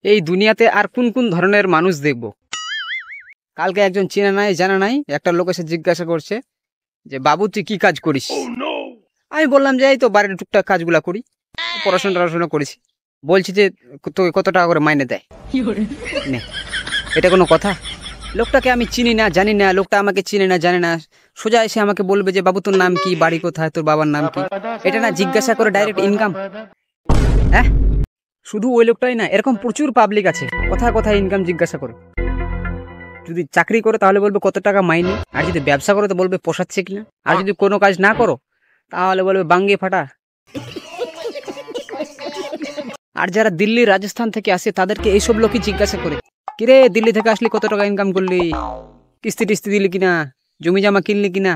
এই দুনিয়াতে আর কোন কোন ধরনের মানুষ দেখব। কালকে একজন চেনা নাই জানা নাই একটা লোক এসে জিজ্ঞাসা করছে যে বাবু তুই কি কাজ করিস। আমি বললাম যে এই তো বাড়ির টুকটাক কাজগুলা করি, পড়াশোনা করেছি। বলছি যে তোকে কত টাকা করে মাইনে দেয়। নে, এটা কোনো কথা? লোকটাকে আমি চিনি না জানি না, লোকটা আমাকে চিনে না জানে না, সোজা এসে আমাকে বলবে যে বাবু তোর নাম কি, বাড়ি কোথায়, তোর বাবার নাম কি। এটা না জিজ্ঞাসা করে ডাইরেক্ট ইনকাম। হ্যাঁ, শুধু ওই লোকটাই না, এরকম প্রচুর পাবলিক আছে কোথায় কোথায় ইনকাম জিজ্ঞাসা করে। যদি চাকরি করো তাহলে বলবে কত টাকা মাইনে, আর যদি ব্যবসা করো তো বলবে পোষাচ্ছে কিনা, আর যদি কোনো কাজ না করো তাহলে বলবে বাঙ্গিয়ে ফাটা। আর যারা দিল্লি রাজস্থান থেকে আসে তাদেরকে এইসব লোকই জিজ্ঞাসা করে, কিরে দিল্লি থেকে আসলি কত টাকা ইনকাম করলি, কিস্তি টিস্তি দিলি কিনা, জমি জামা কিনলি কিনা।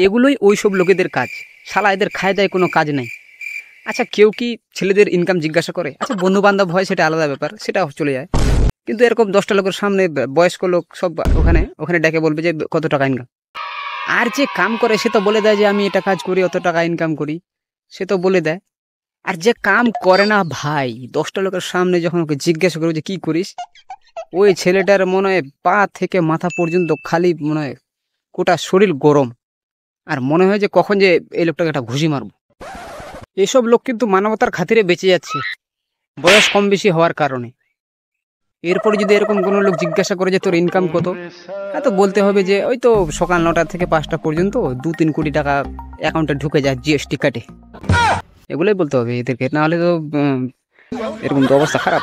এগুলোই ওইসব লোকেদের কাজ। শালা এদের খায় দায় কোনো কাজ নাই। আচ্ছা কেউ কি ছেলেদের ইনকাম জিজ্ঞাসা করে? আচ্ছা বন্ধু বান্ধব হয় সেটা আলাদা ব্যাপার, সেটা চলে যায়। কিন্তু এরকম 10টা লোকের সামনে বয়স্ক লোক সব ওখানে ডেকে বলবে যে কত টাকা ইনকাম। আর যে কাম করে সে তো বলে দেয় যে আমি এটা কাজ করি, অত টাকা ইনকাম করি, সে তো বলে দেয়। আর যে কাম করে না ভাই, 10টা লোকের সামনে যখন ওকে জিজ্ঞাসা করবে যে কি করিস, ওই ছেলেটার মনে হয় পা থেকে মাথা পর্যন্ত খালি মনে হয় গোটা শরীর গরম, আর মনে হয় যে কখন যে এই লোকটাকে একটা ঘুষি মারবো। এসব লোক কিন্তু মানবতার খাতিরে বেঁচে যাচ্ছে বয়স কম বেশি হওয়ার কারণে। এরপরে যদি এরকম কোনো লোক জিজ্ঞাসা করে যে তোর ইনকাম কত, হ্যাঁ তো বলতে হবে যে ওই তো সকাল 9টা থেকে 5টা পর্যন্ত 2-3 কোটি টাকা অ্যাকাউন্টে ঢুকে যায় জিএসটি কাটে। এগুলোই বলতে হবে এদেরকে, নাহলে তো এরকম তো অবস্থা খারাপ।